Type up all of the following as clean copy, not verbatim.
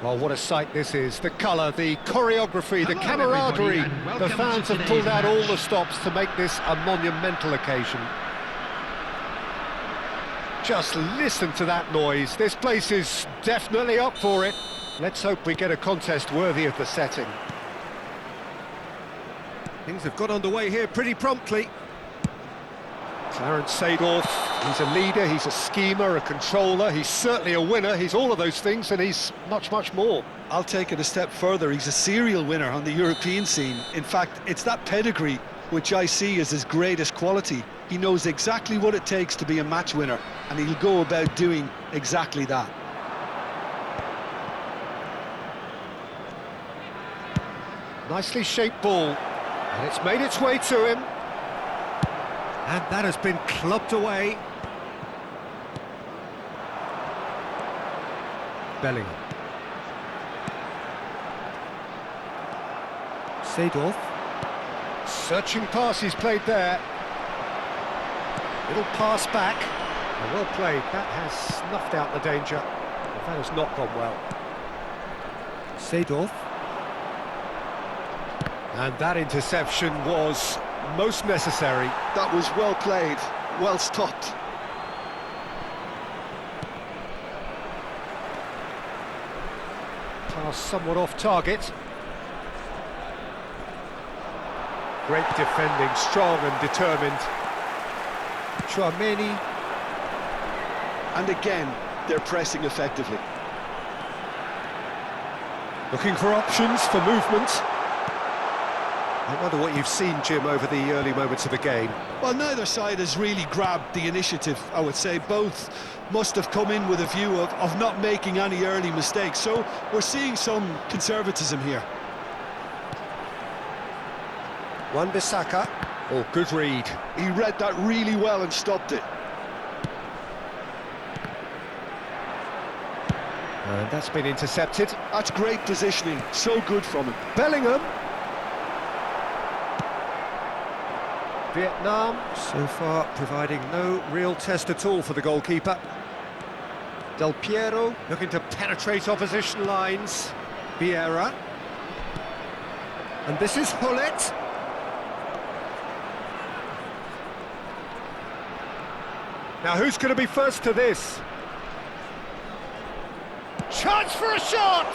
Well, what a sight this is. The colour, the choreography, the camaraderie. The fans have pulled out all the stops to make this a monumental occasion. Just listen to that noise. This place is definitely up for it. Let's hope we get a contest worthy of the setting. Things have got underway here pretty promptly. Clarence Seedorf, he's a leader, he's a schemer, a controller, he's certainly a winner, he's all of those things, and he's much, much more. I'll take it a step further, he's a serial winner on the European scene. In fact, it's that pedigree which I see as his greatest quality. He knows exactly what it takes to be a match winner, and he'll go about doing exactly that. Nicely shaped ball, and it's made its way to him. And that has been clubbed away. Bellingham. Seedorf. Searching pass he's played there. Little pass back. Well played. That has snuffed out the danger. But that has not gone well. Seedorf. And that interception was most necessary. That was well played, well stopped. Pass somewhat off target. Great defending, strong and determined. Chouameni. And again, they're pressing effectively. Looking for options for movement. I wonder what you've seen, Jim, over the early moments of the game. Well, neither side has really grabbed the initiative, I would say. Both must have come in with a view of not making any early mistakes. So we're seeing some conservatism here. Wan-Bissaka. Oh, good read. He read that really well and stopped it. And that's been intercepted. That's great positioning, so good from him. Bellingham. Vietnam, so far, providing no real test at all for the goalkeeper. Del Piero, looking to penetrate opposition lines. Vieira. And this is Hullet. Now, who's going to be first to this? Chance for a shot!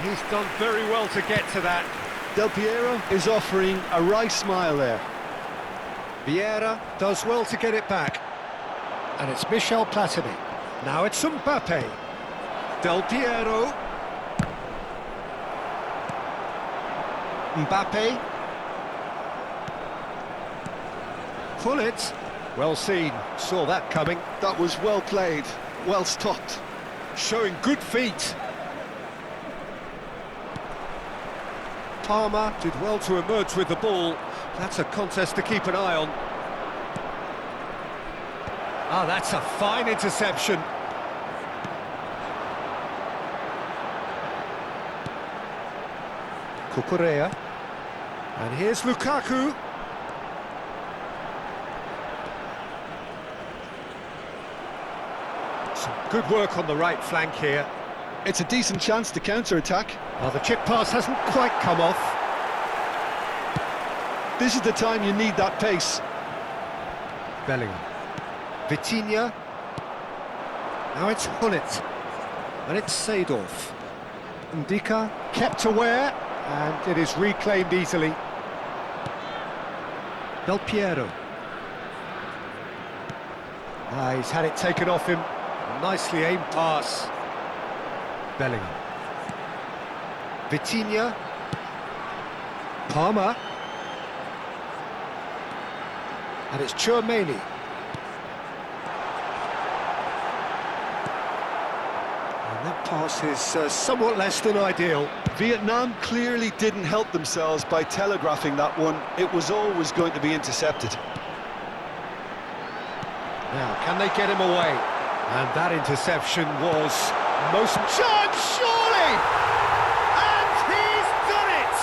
He's done very well to get to that. Del Piero is offering a wry smile there. Vieira does well to get it back. And it's Michel Platini. Now it's Mbappe. Del Piero. Mbappe. Hullet. Well seen. Saw that coming. That was well played, well stopped. Showing good feet. Palmer did well to emerge with the ball. That's a contest to keep an eye on. Ah, that's a fine interception. Cucurella. And here's Lukaku. Some good work on the right flank here. It's a decent chance to counter-attack. Well, the chip pass hasn't quite come off. This is the time you need that pace. Bellingham. Vitinha. Now it's Hullet. And it's Seedorf. Ndika kept aware, and it is reclaimed easily. Del Piero. Ah, he's had it taken off him. Nicely aimed pass. Bellingham. Vitinha. Palmer. And it's Chouameni. And that pass is somewhat less than ideal. Vietnam clearly didn't help themselves by telegraphing that one. It was always going to be intercepted. Now, can they get him away? And that interception was most... Chance, surely! And he's done it!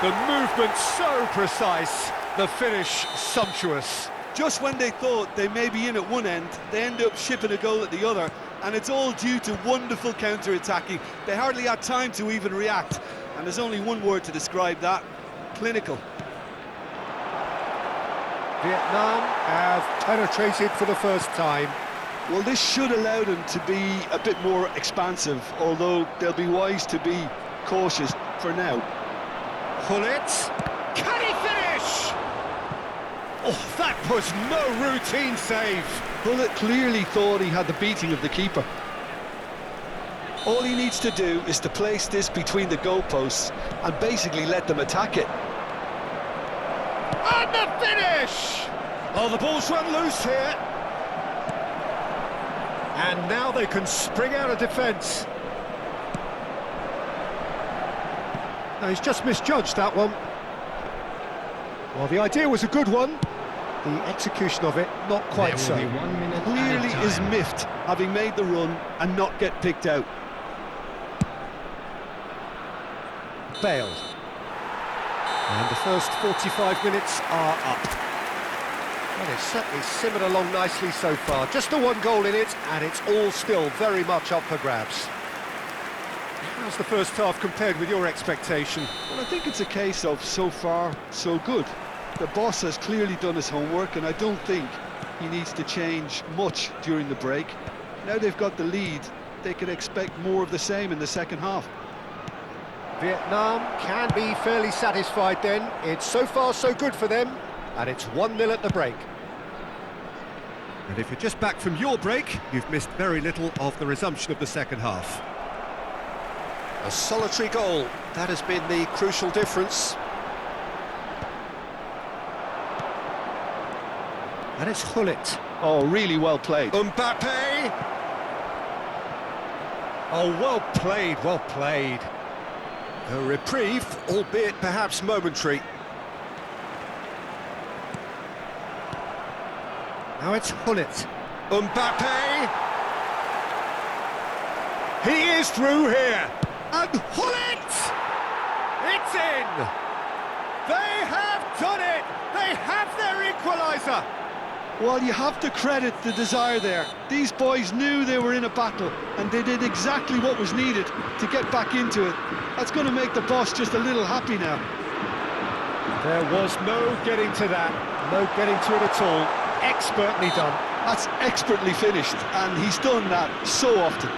The movement so precise, the finish sumptuous. Just when they thought they may be in at one end, they end up shipping a goal at the other. and it's all due to wonderful counter-attacking. They hardly had time to even react, and there's only one word to describe that: clinical. Vietnam have penetrated for the first time. Well, this should allow them to be a bit more expansive, although they'll be wise to be cautious for now. Gullit, can he finish? Oh, that was no routine save. Gullit clearly thought he had the beating of the keeper. All he needs to do is to place this between the goalposts and basically let them attack it. And the finish! Oh, the ball's run loose here. And now they can spring out of defence. No, he's just misjudged that one. Well, the idea was a good one. The execution of it, not quite so. Clearly is miffed, having made the run and not get picked out. Bale. And the first 45 minutes are up. Well, it's certainly simmered along nicely so far. Just the one goal in it, and it's all still very much up for grabs. How's the first half compared with your expectation? Well, I think it's a case of so far, so good. The boss has clearly done his homework, and I don't think he needs to change much during the break. Now they've got the lead, they can expect more of the same in the second half. Vietnam can be fairly satisfied then. It's so far so good for them, and it's 1-0 at the break. And if you're just back from your break, you've missed very little of the resumption of the second half. A solitary goal, that has been the crucial difference. And it's Gullit. Oh, really well played. Mbappe! Oh, well played, well played. A reprieve, albeit perhaps momentary. Now it's Gullit. Mbappe! He is through here! And Gullit! It's in! They have done it! They have their equaliser! Well, you have to credit the desire there. These boys knew they were in a battle, and they did exactly what was needed to get back into it. That's going to make the boss just a little happy now. There was no getting to that, no getting to it at all. Expertly done. That's expertly finished, and he's done that so often.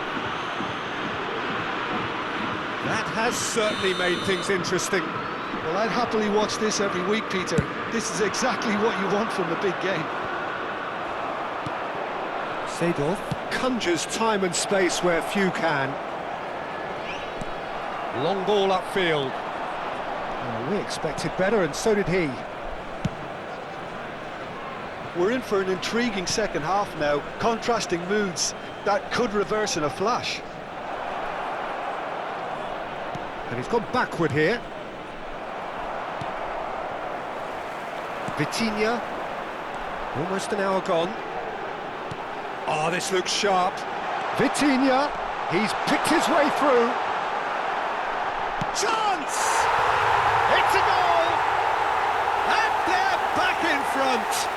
That has certainly made things interesting. Well, I'd happily watch this every week, Peter. This is exactly what you want from a big game. Seedorf conjures time and space where few can. Long ball upfield. Well, we expected better, and so did he. We're in for an intriguing second half now, contrasting moods that could reverse in a flash. And he's gone backward here. Vitinha. Almost an hour gone. Oh, this looks sharp. Vitinha. He's picked his way through. Chance! It's a goal! And they're back in front.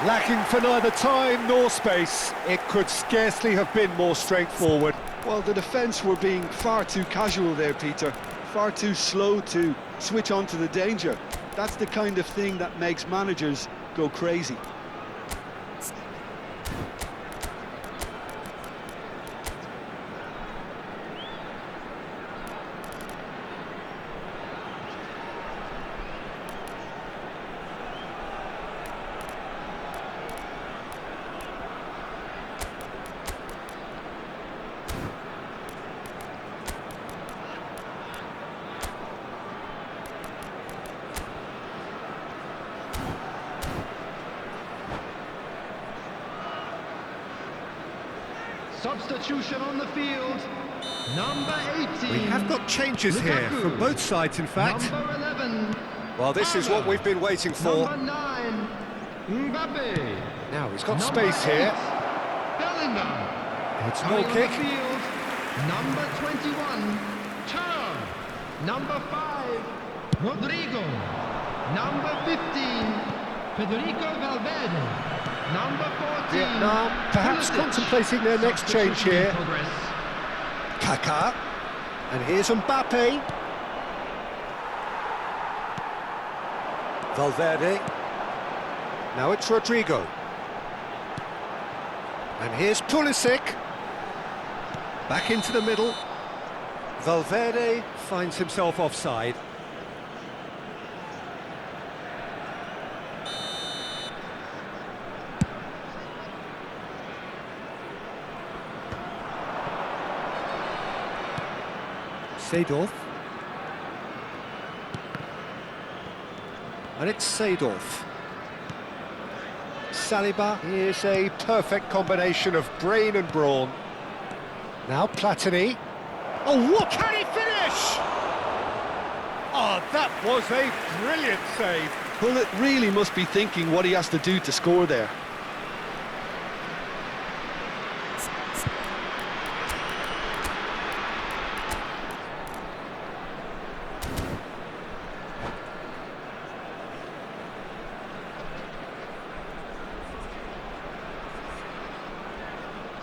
Lacking for neither time nor space. It could scarcely have been more straightforward. Well, the defence were being far too casual there, Peter. Far too slow to switch on to the danger. That's the kind of thing that makes managers go crazy. Substitution on the field, number 18. We have got changes here from both sides, in fact. Number 11. Well, this is what we've been waiting for. Number 9, Mbappe. Now he's got Number space 8, here. Bellingham. It's a Coming goal on kick. the field, number 21, Turr. Number 5, Rodrigo. Number 15, Federico Valverde. Number 14. Vietnam perhaps Pulisic. contemplating their next change Substitution in here. progress. Kaká. And here's Mbappe. Valverde. Now it's Rodrigo. And here's Pulisic. Back into the middle. Valverde finds himself offside. Seedorf. And it's Seedorf. Saliba is a perfect combination of brain and brawn. Now Platini. Oh, what can he finish? Oh, that was a brilliant save. Well, it really must be thinking what he has to do to score there.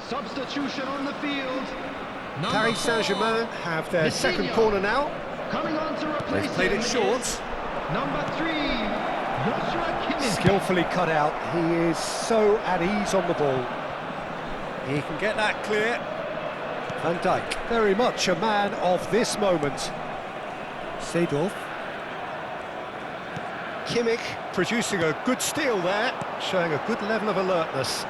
Substitution on the field. Number Paris 4. Saint-Germain have their second Vitinha. corner now. Coming on to replace They've played him it short. is Number 3. Joshua Kimmich. Skillfully cut out. He is so at ease on the ball. He can get that clear. Van Dijk, very much a man of this moment. Seedorf. Kimmich producing a good steal there, showing a good level of alertness.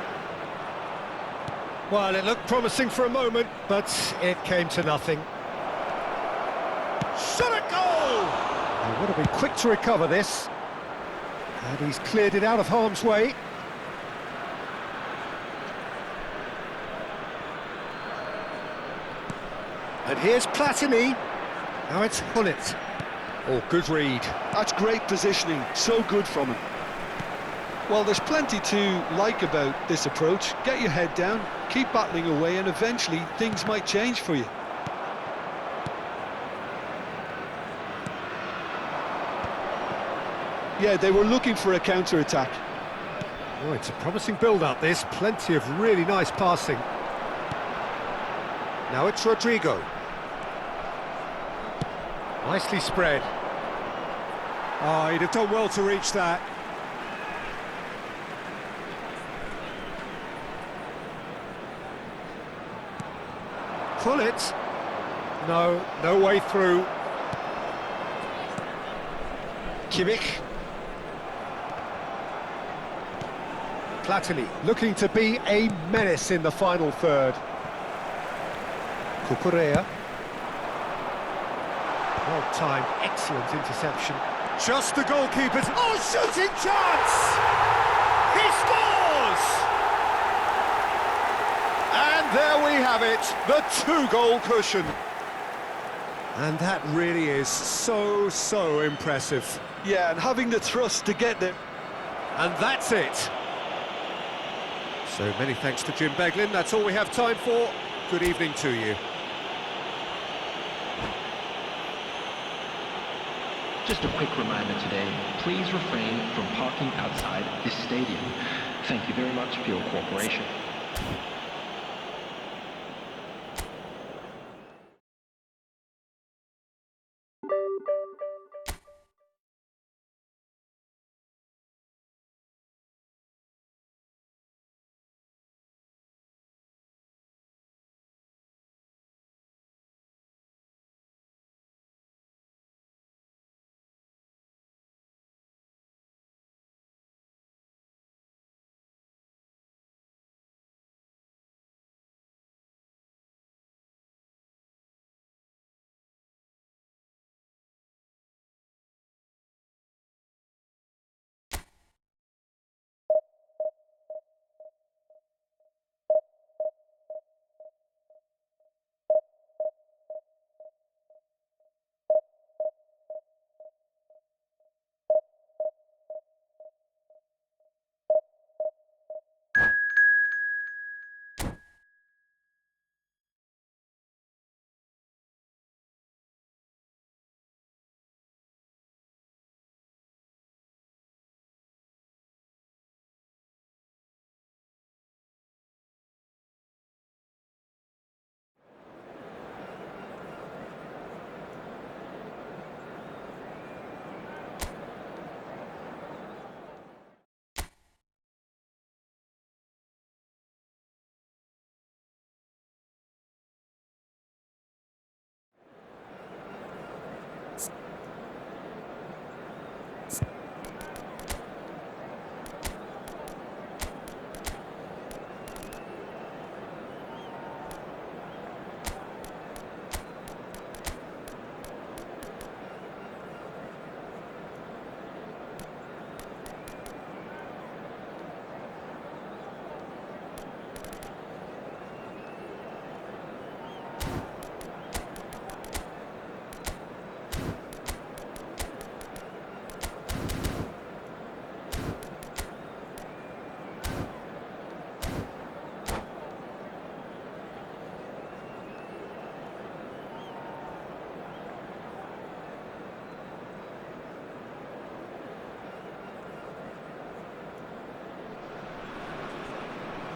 Well, it looked promising for a moment, but it came to nothing. Shot a goal! He would have been quick to recover this. And he's cleared it out of harm's way. And here's Platini. Now it's Hullet. Oh, good read. That's great positioning, so good from him. Well, there's plenty to like about this approach. Get your head down, keep battling away, and eventually things might change for you. Yeah, they were looking for a counter-attack. Oh, it's a promising build-up, this. Plenty of really nice passing. Now it's Rodrigo. Nicely spread. Oh, he'd have done well to reach that. Pull it. No, no way through. Kimmich. Platini looking to be a menace in the final third. Cucurella. Well timed, excellent interception. Just the goalkeeper's... Oh, shooting chance! He scores! And there we have it, the two-goal cushion. And that really is so impressive. Yeah, and having the thrust to get there. And that's it. So many thanks to Jim Beglin. That's all we have time for. Good evening to you. Just a quick reminder today, please refrain from parking outside this stadium. Thank you very much for your cooperation.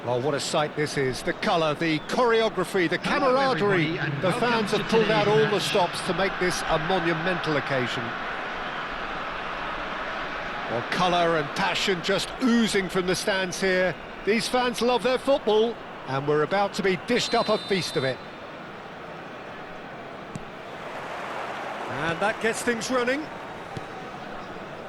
Well, what a sight this is. The colour, the choreography, the Hello, camaraderie. everybody, and The welcome fans to have pulled out all today's the match. stops to make this a monumental occasion. Well, colour and passion just oozing from the stands here. These fans love their football, and we're about to be dished up a feast of it. And that gets things running.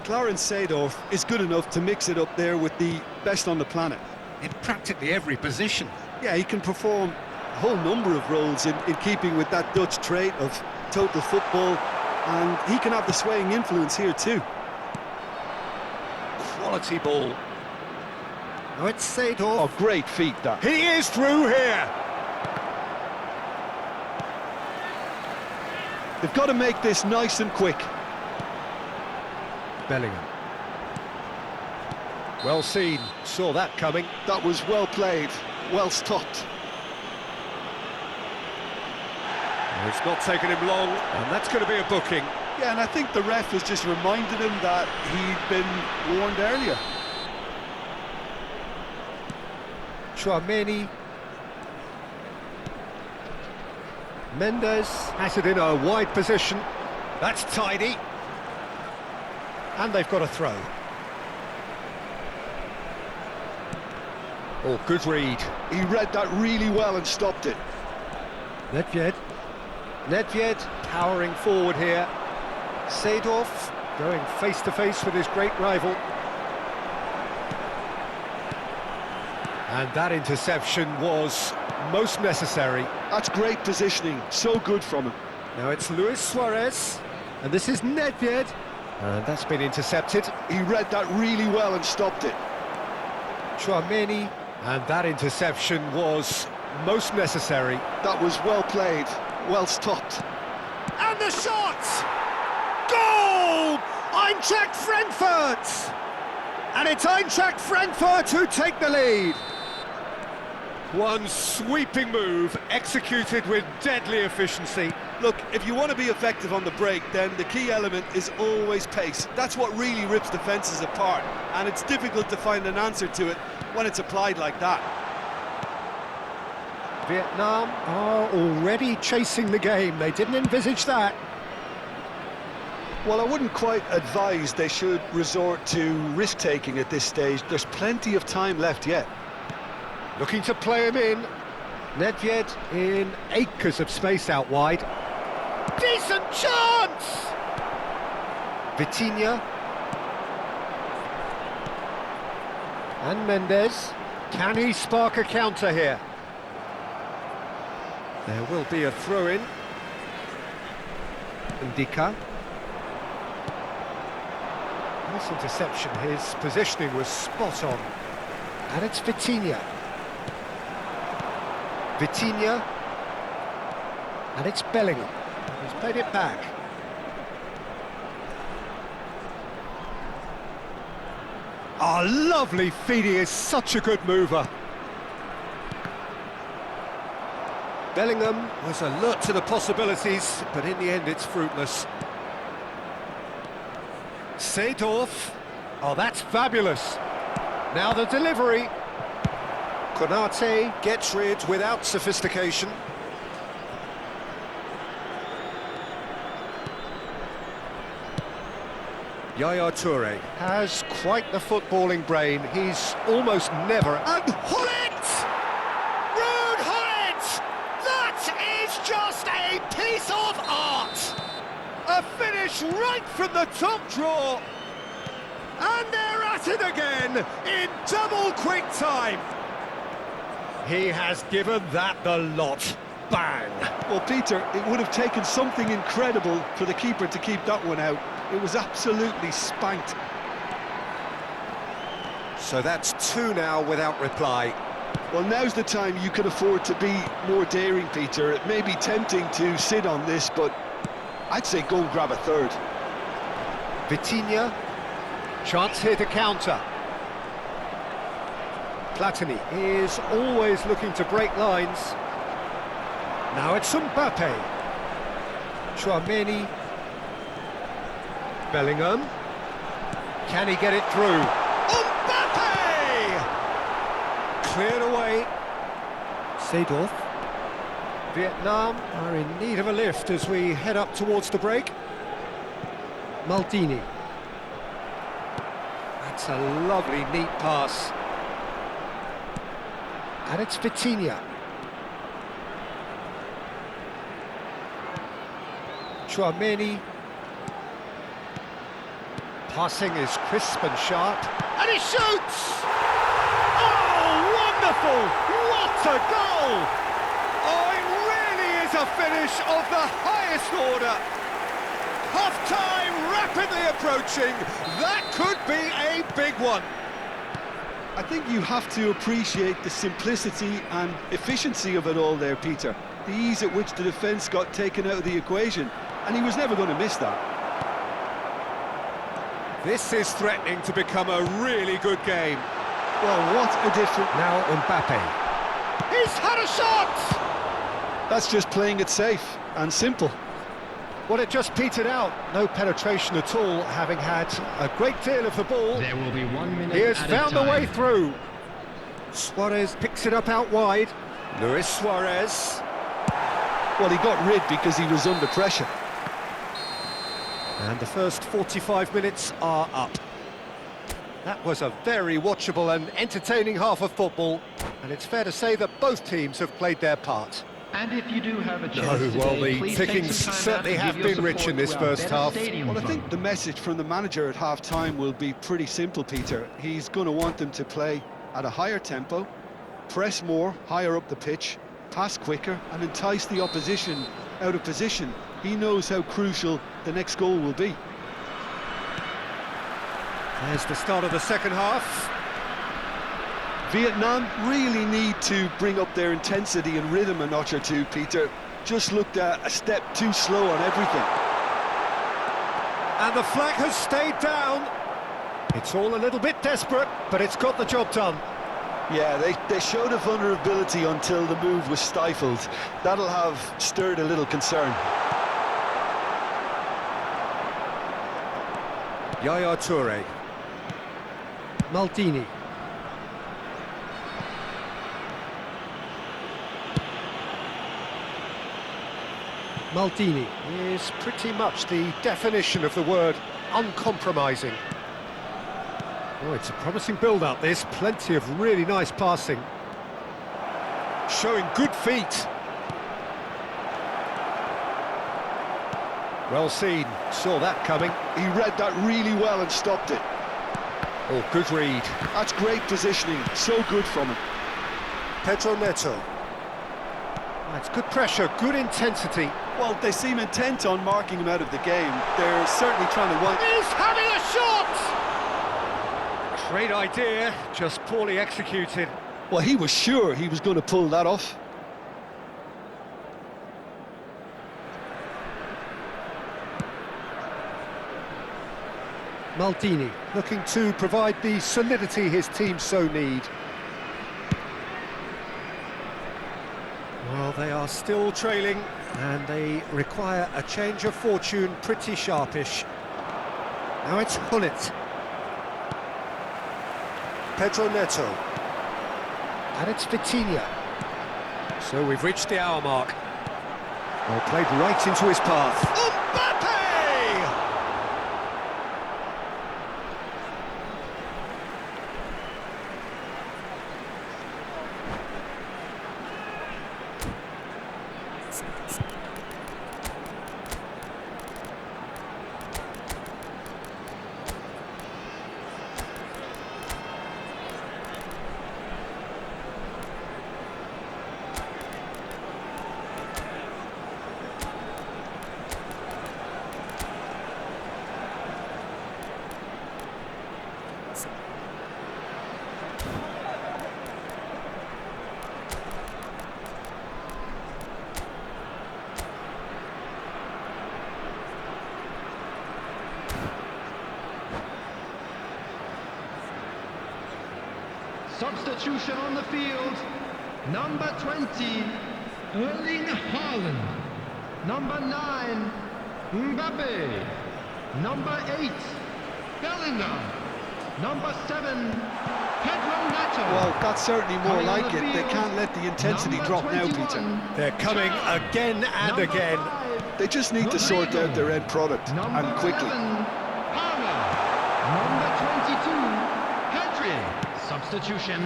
Clarence Seedorf is good enough to mix it up there with the best on the planet. In practically every position. Yeah, he can perform a whole number of roles in keeping with that Dutch trait of total football, and he can have the swaying influence here too. Quality ball. Now it's Seedorf. Oh, great feat that. He is through here. They've got to make this nice and quick. Bellingham. Well seen, saw that coming. That was well played, well stopped. It's not taken him long, and that's going to be a booking. Yeah, and I think the ref has just reminded him that he'd been warned earlier. Chouameni. Mendes has it in a wide position. That's tidy. And they've got a throw. Oh, good read. He read that really well and stopped it. Nedved. Nedved powering forward here. Seedorf going face-to-face with his great rival. And that interception was most necessary. That's great positioning, so good from him. Now it's Luis Suarez, and this is Nedved. And that's been intercepted. He read that really well and stopped it. Chouameni, and that interception was most necessary. That was well played, well stopped. And the shot! Goal! Eintracht Frankfurt! And it's Eintracht Frankfurt who take the lead. One sweeping move, executed with deadly efficiency. Look, if you want to be effective on the break, then the key element is always pace. That's what really rips defences apart, and it's difficult to find an answer to it when it's applied like that. Vietnam are already chasing the game. They didn't envisage that. Well, I wouldn't quite advise they should resort to risk-taking at this stage. There's plenty of time left yet. Looking to play him in. Nedved in acres of space out wide. Decent chance! Vitinha. And Mendes. Can he spark a counter here? There will be a throw-in. Ndika. Nice interception. His positioning was spot on. And it's Vitinha. Vitinha, and it's Bellingham. He's played it back. Oh, lovely feed. He is such a good mover. Bellingham was alert to the possibilities, but in the end it's fruitless. Seedorf. Oh, that's fabulous. Now the delivery. Konate gets rid without sophistication. Yaya Toure has quite the footballing brain. He's almost never... And Hullet! Ruud Hullet! That is just a piece of art! A finish right from the top draw. And they're at it again in double quick time. He has given that the lot. Bang! Well, Peter, it would have taken something incredible for the keeper to keep that one out. It was absolutely spanked. So that's two now without reply. Well, now's the time you can afford to be more daring, Peter. It may be tempting to sit on this, but I'd say go and grab a third. Vitinha. Chance here to counter. Platini is always looking to break lines. Now it's Mbappe. Chouameni. Bellingham. Can he get it through? Mbappe! cleared away. Seedorf. Vietnam are in need of a lift as we head up towards the break. Maldini. That's a lovely, neat pass. And it's Vitinha. Chouameni. Passing is crisp and sharp. And he shoots! Oh, wonderful! What a goal! Oh, it really is a finish of the highest order. Half-time rapidly approaching. That could be a big one. I think you have to appreciate the simplicity and efficiency of it all there, Peter. The ease at which the defence got taken out of the equation, and he was never going to miss that. This is threatening to become a really good game. Well, what a difference. Now Mbappe. He's had a shot! That's just playing it safe and simple. Well, it just petered out. No penetration at all, having had a great deal of the ball. There will be 1 minute He has at found a time. the way through. Suarez picks it up out wide. Luis Suarez. Well, he got rid because he was under pressure. And the first 45 minutes are up. That was a very watchable and entertaining half of football, and it's fair to say that both teams have played their part. And if you do have a chance No, today, well, the please take pickings some time certainly out to have give your been rich support in this to our first better half. stadium Well, I fund. think the message from the manager at half-time will be pretty simple, Peter. He's going to want them to play at a higher tempo, press more, higher up the pitch, pass quicker, and entice the opposition out of position. He knows how crucial the next goal will be. There's the start of the second half. Vietnam really need to bring up their intensity and rhythm a notch or two, Peter. Just looked a step too slow on everything. And the flag has stayed down. It's all a little bit desperate, but it's got the job done. Yeah, they showed a vulnerability until the move was stifled. That'll have stirred a little concern. Yaya Toure. Maldini. Maldini is pretty much the definition of the word uncompromising. Oh, it's a promising build-up, this. Plenty of really nice passing. Showing good feet. Well seen. Saw that coming. He read that really well and stopped it. Oh, good read. That's great positioning. So good from him. Pedro Neto. That's good pressure, good intensity. Well, they seem intent on marking him out of the game. They're certainly trying to wind... He's having a shot! Great idea, just poorly executed. Well, he was sure he was going to pull that off. Maldini looking to provide the solidity his team so need. Well, they are still trailing, and they require a change of fortune pretty sharpish. Now it's Hullet. Pedro Neto. And it's Vitinha. So we've reached the hour mark. Well, played right into his path. Mbappe! Substitution on the field. Number 20, Erling Haaland. Number 9, Mbappe. Number 8, Bellingham. Number 7, Pedro Neto. Well, that's certainly more Coming on like the it. They field, can't let the intensity number drop now, 21, Peter. They're coming again and Number again. 5, They just need to sort Rodrigo. out their end product, Number and quickly. 11, Power. Number 22, Pedri. Substitution.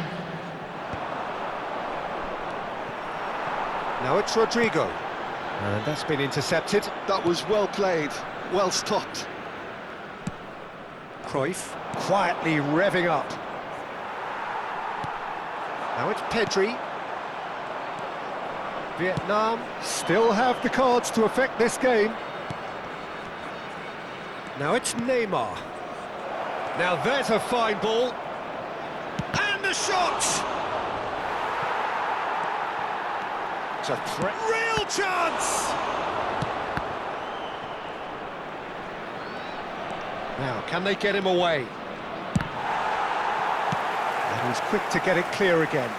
Now it's Rodrigo. And that's been intercepted. That was well played, well stopped. Cruyff quietly revving up. Now it's Pedri. Vietnam still have the cards to affect this game. Now it's Neymar. Now there's a fine ball. And the shot! It's a threat. Real chance! Now, can they get him away? And he's quick to get it clear again.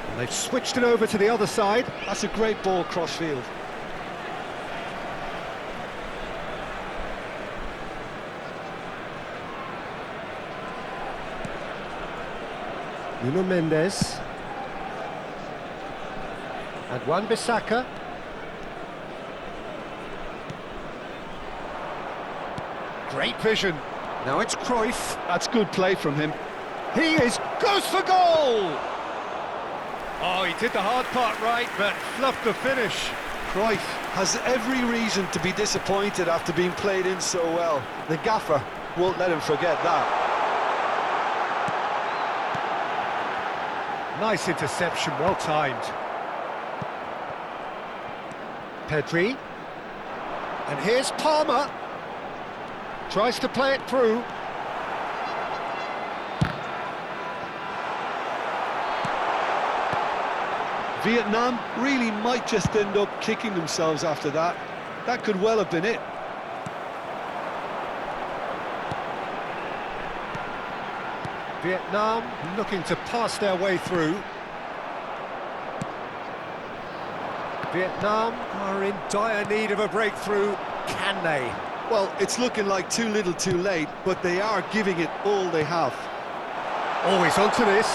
And they've switched it over to the other side. That's a great ball cross-field. Nuno Mendes. And Wan-Bissaka. Great vision. Now it's Cruyff. That's good play from him. Goes for goal! Oh, he did the hard part right, but fluffed the finish. Cruyff has every reason to be disappointed after being played in so well. The gaffer won't let him forget that. Nice interception, well timed. Pedri. And here's Palmer. Tries to play it through. Vietnam really might just end up kicking themselves after that. That could well have been it. Vietnam looking to pass their way through. Vietnam are in dire need of a breakthrough. Can they? Well, it's looking like too little too late, but they are giving it all they have. Always onto this.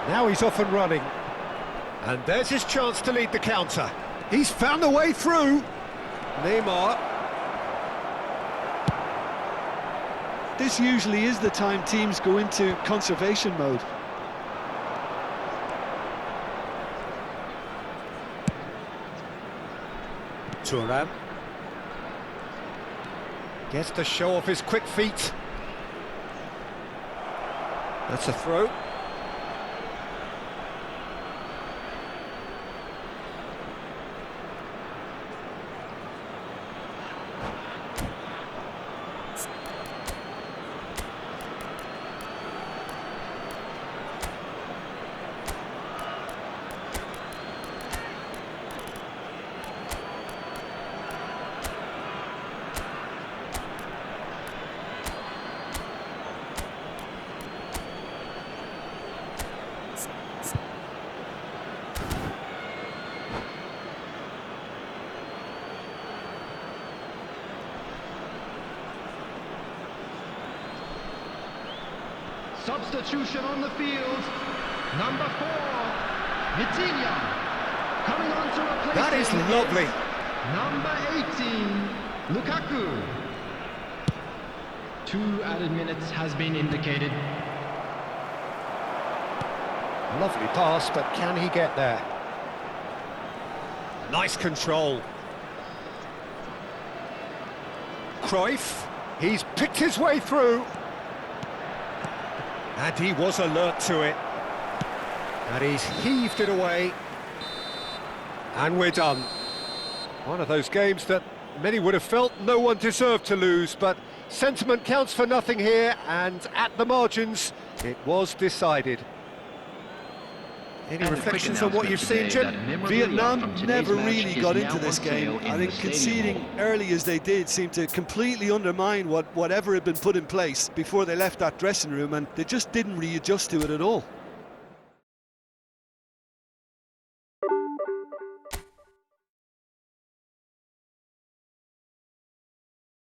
Now he's off and running. And there's his chance to lead the counter. He's found a way through. Neymar. This usually is the time teams go into conservation mode. Thuram. Gets to show off his quick feet. That's a throw. Substitution on the field. Number 4, Vitinha. Coming on to replace That is him lovely. Number 18, Lukaku. 2 added minutes has been indicated. Lovely pass, but can he get there? Nice control. Cruyff, he's picked his way through. And he was alert to it. And he's heaved it away. And we're done. One of those games that many would have felt no one deserved to lose, but sentiment counts for nothing here, and at the margins, it was decided. Any And a quick reflections on what you've seen, announcement Jim? today that memorabilia Vietnam from today's never match really is got now into this on game. sale in I the think stadium conceding hall. early as they did seemed to completely undermine whatever had been put in place before they left that dressing room, and they just didn't readjust to it at all.